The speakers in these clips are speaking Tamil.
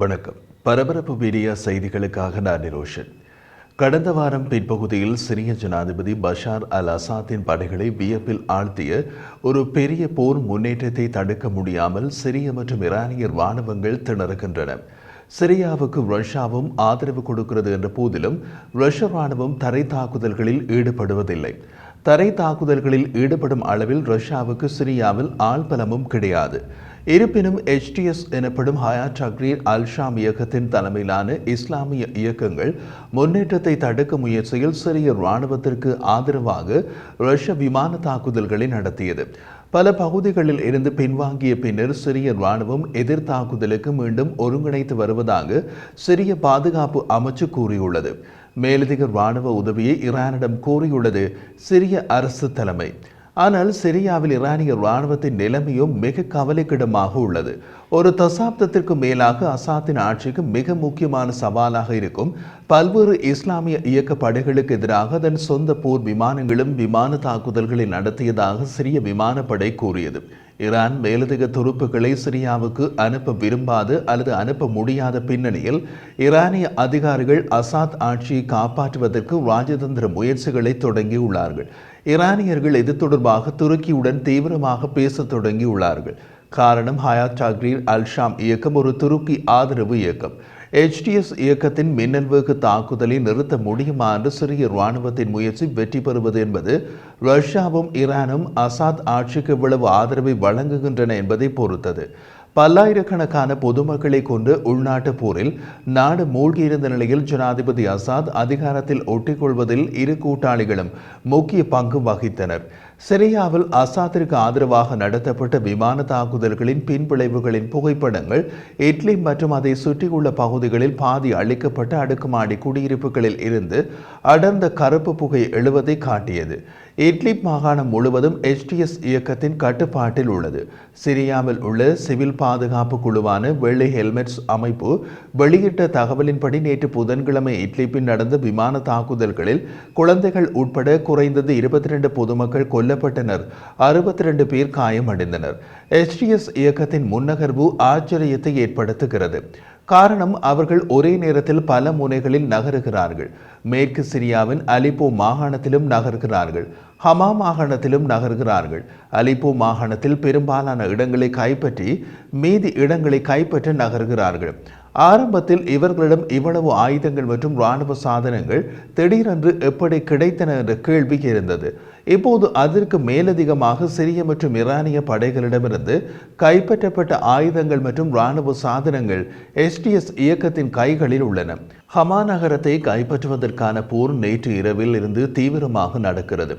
வணக்கம். பரபரப்பு மீடியா செய்திகளுக்காக நான் நிரோஷன். கடந்த வாரம் பிற்பகுதியில் சிரிய ஜனாதிபதி பஷார் அல் அசாத்தின் படைகளை வியப்பில் ஆழ்த்திய ஒரு பெரிய போர் முன்னேற்றத்தை தடுக்க முடியாமல் சிரிய மற்றும் ஈரானியர் ராணுவங்கள் திணறுகின்றன. சிரியாவுக்கு ரஷ்யாவும் ஆதரவு கொடுக்கிறது என்ற போதிலும் ரஷ்ய ராணுவம் தரை தாக்குதல்களில் ஈடுபடுவதில்லை. தரை தாக்குதல்களில் ஈடுபடும் அளவில் ரஷ்யாவுக்கு சிரியாவில் ஆள்பலமும் கிடையாது. இருப்பினும் HTS எனப்படும் ஹயாத் தஹ்ரீர் அல்-ஷாம் இயக்கத்தின் தலைமையிலான இஸ்லாமிய இயக்கங்கள் முன்னேற்றத்தை தடுக்க முயற்சியில் சிரிய இராணுவத்திற்கு ஆதரவாக ரஷ்ய விமான தாக்குதல்களை நடத்தியது. பல பகுதிகளில் இருந்து பின்வாங்கிய பின்னர் சிரிய இராணுவம் எதிர் தாக்குதலுக்கு மீண்டும் ஒருங்கிணைத்து வருவதாக சிரிய பாதுகாப்பு அமைச்சு கூறியுள்ளது. மேலதிக இராணுவ உதவியை ஈரானிடம் கோரியுள்ளது சிரிய அரசு தலைமை. ஆனால் சிரியாவில் ஈரானிய இராணுவத்தின் நிலைமையும் மிக கவலைக்கிடமாக உள்ளது. ஒரு தசாப்தத்திற்கு மேலாக அசாத்தின் ஆட்சிக்கு மிக முக்கியமான சவாலாக இருக்கும் பல்வேறு இஸ்லாமிய இயக்க படைகளுக்கு எதிராக அதன் சொந்த போர் விமானங்களும் விமான தாக்குதல்களை நடத்தியதாக சிரிய விமானப்படை கூறியது. ஈரான் மேலதிக துருப்புக்களை சிரியாவுக்கு அனுப்ப விரும்பாது அல்லது அனுப்ப முடியாத பின்னணியில் ஈரானிய அதிகாரிகள் அசாத் ஆட்சியை காப்பாற்றுவதற்கு ராஜதந்திர முயற்சிகளை தொடங்கியுள்ளார்கள். ஈரானியர்கள் இது தொடர்பாக துருக்கியுடன் தீவிரமாக பேச தொடங்கியுள்ளார்கள். காரணம், ஹயாத் தஹ்ரீர் அல்-ஷாம் இயக்கம் ஒரு துருக்கி ஆதரவு இயக்கம். HTS இயக்கத்தின் மின்னல் வேக தாக்குதலை நிறுத்த முடியுமா என்று சிரிய இராணுவத்தின் முயற்சி வெற்றி பெறுவது என்பது ரஷ்யாவும் ஈரானும் அசாத் ஆட்சிக்கு எவ்வளவு ஆதரவை வழங்குகின்றன என்பதை பொறுத்தது. பல்லாயிரக்கணக்கான பொதுமக்களை கொண்டு உள்நாட்டு போரில் நாடு மூழ்கியிருந்த நிலையில் ஜனாதிபதி அசாத் அதிகாரத்தில் ஒட்டிக்கொள்வதில் இரு கூட்டாளிகளும் முக்கிய பங்கு வகித்தனர். சிரியாவில் அசாத்திற்கு ஆதரவாக நடத்தப்பட்ட விமான தாக்குதல்களின் பின்விளைவுகளின் புகைப்படங்கள் இட்லி மற்றும் அதை சுற்றியுள்ள பகுதிகளில் பாதி அழிக்கப்பட்ட அடுக்குமாடி குடியிருப்புகளில் இருந்து அடர்ந்த கருப்பு புகை எழுவதை காட்டியது. இட்லிப் மாகாணம் முழுவதும் HTS இயக்கத்தின் கட்டுப்பாட்டில் உள்ளது. சிரியாவில் உள்ள சிவில் பாதுகாப்பு குழுவான வெள்ளை ஹெல்மெட்ஸ் அமைப்பு வெளியிட்ட தகவலின்படி நேற்று புதன்கிழமை இட்லிப்பில் நடந்த விமான தாக்குதல்களில் குழந்தைகள் உட்பட குறைந்தது 22 பொதுமக்கள் கொல்லப்பட்டனர், 62 பேர் காயமடைந்தனர். HTS இயக்கத்தின் முன்னகர்வு ஆச்சரியத்தை ஏற்படுத்துகிறது. காரணம், அவர்கள் ஒரே நேரத்தில் பல முனைகளில் நகருகிறார்கள். மேற்கு சிரியாவின் அலிப்போ மாகாணத்திலும் நகர்கிறார்கள், ஹமா மாகாணத்திலும் நகர்கிறார்கள். அலிப்போ மாகாணத்தில் பெரும்பாலான இடங்களை கைப்பற்றி மீதி இடங்களை கைப்பற்ற நகர்கிறார்கள். ஆரம்பத்தில் இவர்களிடம் இவ்வளவு ஆயுதங்கள் மற்றும் இராணுவ சாதனங்கள் திடீரென்று எப்படி கிடைத்தன என்ற கேள்வி இருந்தது. இப்போது அதற்கு மேலதிகமாக சிரிய மற்றும் ஈரானிய படைகளிடமிருந்து கைப்பற்றப்பட்ட ஆயுதங்கள் மற்றும் இராணுவ சாதனங்கள் HTS இயக்கத்தின் கைகளில் உள்ளன. ஹமா நகரத்தை கைப்பற்றுவதற்கான போர் நேற்று இரவில் இருந்து தீவிரமாக நடக்கிறது.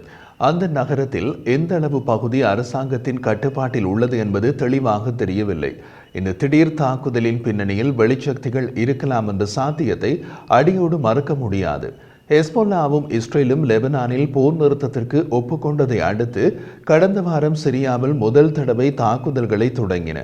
அந்த நகரத்தில் எந்த அளவு பகுதி அரசாங்கத்தின் கட்டுப்பாட்டில் உள்ளது என்பது தெளிவாக தெரியவில்லை. இந்த திடீர் தாக்குதலின் பின்னணியில் வெளிச்சக்திகள் இருக்கலாம் என்ற சாத்தியத்தை அடியோடு மறுக்க முடியாது. ஹெஸ்போல்லாவும் இஸ்ரேலும் லெபனானில் போர் நிறுத்தத்திற்கு ஒப்புக்கொண்டதை அடுத்து கடந்த வாரம் சிரியாவில் முதல் தடவை தாக்குதல்களை தொடங்கின.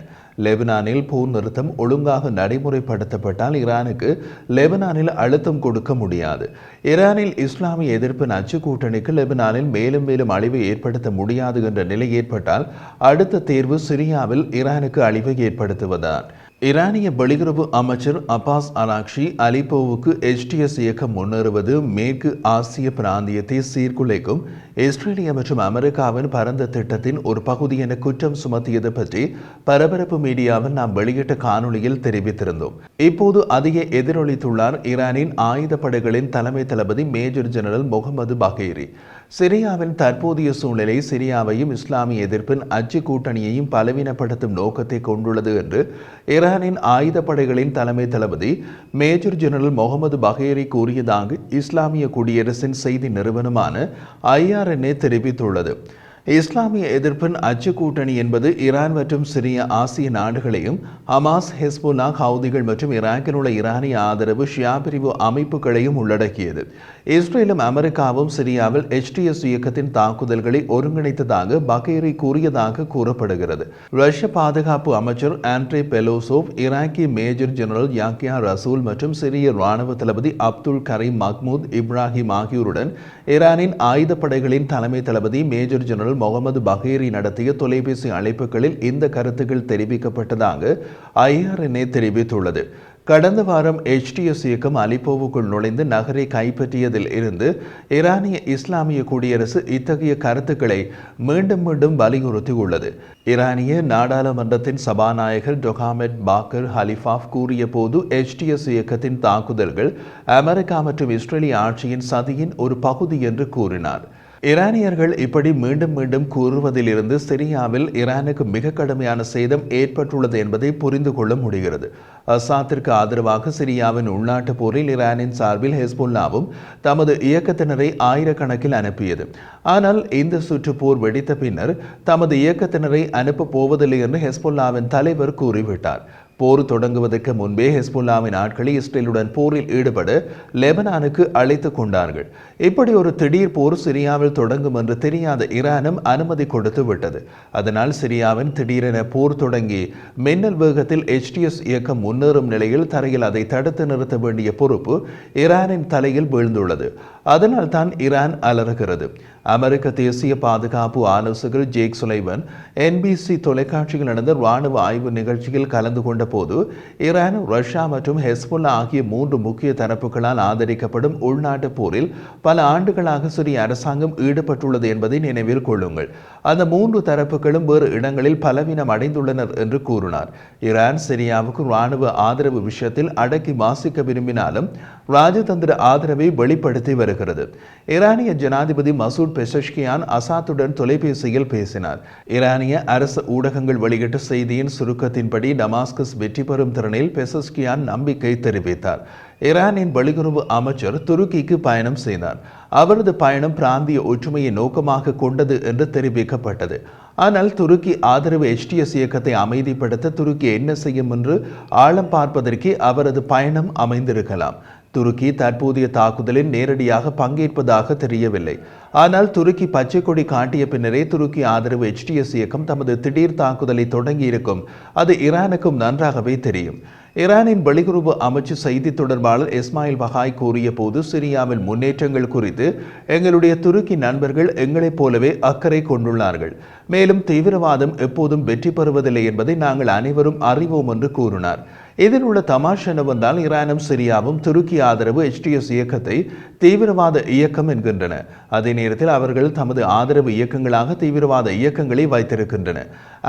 லெபனானில் போர் நிறுத்தம் ஒழுங்காக நடைமுறைப்படுத்தப்பட்டால் ஈரானுக்கு லெபனானில் அழுத்தம் கொடுக்க முடியாது. ஈரானில் இஸ்லாமிய எதிர்ப்பு நச்சு கூட்டணிக்கு லெபனானில் மேலும் மேலும் அழிவை ஏற்படுத்த முடியாது என்ற நிலை ஏற்பட்டால் அடுத்த தேர்வு சிரியாவில் ஈரானுக்கு அழிவை ஏற்படுத்துவதுதான். ஈரானிய வெளியுறவு அமைச்சர் அப்பாஸ் அராக்ஷி அலிப்போவுக்கு HTS இயக்கம் முன்னேறுவது மேற்கு ஆசிய பிராந்தியத்தை சீர்குலைக்கும் இஸ்ரேலிய மற்றும் அமெரிக்காவின் பரந்த திட்டத்தின் ஒரு பகுதி என குற்றம் சுமத்தியது பற்றி பரபரப்பு மீடியாவில் நாம் வெளியிட்ட காணொலியில் தெரிவித்திருந்தோம். இப்போது அதையே எதிரொலித்துள்ளார் ஈரானின் ஆயுதப்படைகளின் தலைமை தளபதி மேஜர் ஜெனரல் முகமது பகேரி. சிரியாவின் தற்போதைய சூழ்நிலை சிரியாவையும் இஸ்லாமிய எதிர்ப்பின் அச்சு கூட்டணியையும் பலவீனப்படுத்தும் நோக்கத்தை கொண்டுள்ளது என்று ஈரானின் ஆயுதப்படைகளின் தலைமை தளபதி மேஜர் ஜெனரல் முகமது பகேரி கூறியதாக இஸ்லாமிய குடியரசின் செய்தி நிறுவனமான IRNA தெரிவித்துள்ளது. இஸ்லாமிய எதிர்ப்பின் அச்சு கூட்டணி என்பது ஈரான் மற்றும் சிரிய ஆசிய நாடுகளையும் ஹமாஸ், ஹெஸ்போலா, ஹவுதிகள் மற்றும் ஈராக்கில் உள்ள ஈரானிய ஆதரவு ஷியா பிரிவு அமைப்புகளையும் உள்ளடக்கியது. இஸ்ரேலும் அமெரிக்காவும் சிரியாவில் HTS இயக்கத்தின் தாக்குதல்களை ஒருங்கிணைத்ததாக பகேரி கூறியதாக கூறப்படுகிறது. ரஷ்ய பாதுகாப்பு அமைச்சர் ஆண்ட்ரே பெலோசோவ், ஈராக்கிய மேஜர் ஜெனரல் யாக்கியா ரசூல் மற்றும் சிரிய இராணுவ தளபதி அப்துல் கரீம் மஹ்மூத் இப்ராஹிம் ஆகியோருடன் ஈரானின் ஆயுதப்படைகளின் தலைமை தளபதி மேஜர் ஜெனரல் முகமது பகேரி நடத்திய தொலைபேசி அழைப்புகளில் இந்த கருத்துக்கள் தெரிவிக்கப்பட்டதாக IRNA தெரிவித்துள்ளது. கடந்த வாரம் HTS இயக்கம் அலிப்போவுக்குள் நுழைந்து நகரை கைப்பற்றியதில் இருந்து ஈரானிய இஸ்லாமிய குடியரசு இத்தகைய கருத்துக்களை மீண்டும் மீண்டும் வலியுறுத்தியுள்ளது. ஈரானிய நாடாளுமன்றத்தின் சபாநாயகர் டொகாமெட் பாக்கர் ஹலிஃபாஃப் கூறிய போது HTS இயக்கத்தின் தாக்குதல்கள் அமெரிக்கா மற்றும் இஸ்ரேலிய ஆட்சியின் சதியின் ஒரு பகுதி என்று கூறினார். ஈரானியர்கள் இப்படி மீண்டும் மீண்டும் கூறுவதிலிருந்து சிரியாவில் ஈரானுக்கு மிக கடுமையான சேதம் ஏற்பட்டுள்ளது என்பதை புரிந்து கொள்ள முடிகிறது. அசாத்திற்கு ஆதரவாக சிரியாவின் உள்நாட்டு போரில் ஈரானின் சார்பில் ஹெஸ்புல்லாவும் தமது இயக்கத்தினரை ஆயிரக்கணக்கில் அனுப்பியது. ஆனால் இந்த சுற்று போர் வெடித்த பின்னர் தமது இயக்கத்தினரை அனுப்பப் போவதில்லை என்று ஹெஸ்புல்லாவின் தலைவர் கூறிவிட்டார். போர் தொடங்குவதற்கு முன்பே ஹெஸ்புல்லாவின் ஆட்களை இஸ்ரேலுடன் போரில் ஈடுபட லெபனானுக்கு அழைத்துக் கொண்டார்கள். இப்படி ஒரு திடீர் போர் சிரியாவில் தொடங்கும் என்று தெரியாத ஈரானும் அனுமதி கொடுத்து விட்டது. அதனால் சிரியாவின் திடீரென போர் தொடங்கி மின்னல் வேகத்தில் HTS இயக்கம் முன்னேறும் நிலையில் தரையில் அதை தடுத்து நிறுத்த வேண்டிய பொறுப்பு ஈரானின் தலையில் வீழ்ந்துள்ளது. அதனால் தான் ஈரான் அலறுகிறது. அமெரிக்க தேசிய பாதுகாப்பு ஆலோசகர் ஜேக் சுலைவன் NBC தொலைக்காட்சியில் நடந்த ராணுவ ஆய்வு நிகழ்ச்சியில் கலந்து கொண்ட போது ஈரான், ரஷ்யா மற்றும் ஹெஸ்புல்லா ஆகிய 3 முக்கிய தரப்புகளால் ஆதரிக்கப்படும் உள்நாட்டு போரில் பல ஆண்டுகளாக சிரிய அரசாங்கம் ஈடுபட்டுள்ளது என்பதை நினைவில் கொள்ளுங்கள். அந்த 3 தரப்புகளும் வேறு இடங்களில் பலவீனம் அடைந்துள்ளனர் என்று கூறினார். ஈரான் சிரியாவுக்கு ராணுவ ஆதரவு விஷயத்தில் அடக்கி வாசிக்க விரும்பினாலும் ராஜதந்திர ஆதரவை வெளிப்படுத்தி வருகிறது. ஈரானிய ஜனாதிபதி மசூத் பெசஷ்கியான் அசாத்துடன் தொலைபேசியில் பேசினார். ஈரானிய அரசு ஊடகங்கள் வெளியிட்ட செய்தியின் சுருக்கத்தின்படி டமாஸ்கஸ் வெற்றி பெறும் திறனில் பெசஷ்கியான் நம்பிக்கை தெரிவித்தார். ஈரானின் வெளியுறவு அமைச்சர் துருக்கிக்கு பயணம் செய்தார். அவரது பயணம் பிராந்திய ஒற்றுமையை நோக்கமாக கொண்டது என்று தெரிவிக்கப்பட்டது. ஆனால் துருக்கி ஆதரவு HTS இயக்கத்தை அமைதிப்படுத்த துருக்கி என்ன செய்யும் என்று ஆழம் பார்ப்பதற்கு அவரது பயணம் அமைந்திருக்கலாம். துருக்கி தற்போதைய தாக்குதலில் நேரடியாக பங்கேற்பதாக தெரியவில்லை. ஆனால் துருக்கி பச்சை கொடி காட்டிய பின்னரே துருக்கி ஆதரவு HTS இயக்கம் தமது திடீர் தாக்குதலை தொடங்கியிருக்கும். அது ஈரானுக்கும் நன்றாகவே தெரியும். ஈரானின் வெளியுறவு அமைச்சு செய்தி தொடர்பாளர் இஸ்மாயில் பகாய் கூறிய போது சிரியாவில் முன்னேற்றங்கள் குறித்து எங்களுடைய துருக்கி நண்பர்கள் எங்களைப் போலவே அக்கறை கொண்டுள்ளார்கள். மேலும் தீவிரவாதம் எப்போதும் வெற்றி பெறுவதில்லை என்பதை நாங்கள் அனைவரும் அறிவோம் என்று கூறினார். இதில் உள்ள தமாஷ் என்னவென்றால் ஈரானும் சிரியாவும் துருக்கி ஆதரவு HTS இயக்கத்தை தீவிரவாத இயக்கம் என்கின்றன. அதே நேரத்தில் அவர்கள் தமது ஆதரவு இயக்கங்களாக தீவிரவாத இயக்கங்களை வைத்திருக்கின்றன.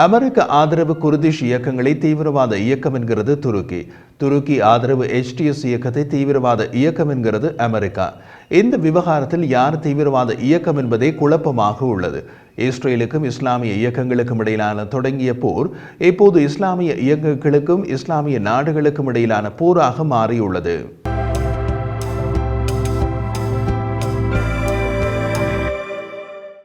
அமெரிக்க ஆதரவு குர்திஷ் இயக்கங்களை தீவிரவாத இயக்கம் என்கிறது துருக்கி. துருக்கி ஆதரவு HTS இயக்கத்தை தீவிரவாத இயக்கம் என்கிறது அமெரிக்கா. இந்த விவகாரத்தில் யார் தீவிரவாத இயக்கம் என்பதே குழப்பமாக உள்ளது. இஸ்ரேலுக்கும் இஸ்லாமிய இயக்கங்களுக்கும் இடையிலான தொடங்கிய போர் இப்போது இஸ்லாமிய இயக்கங்களுக்கும் இஸ்லாமிய நாடுகளுக்கும் இடையிலான போராக மாறியுள்ளது.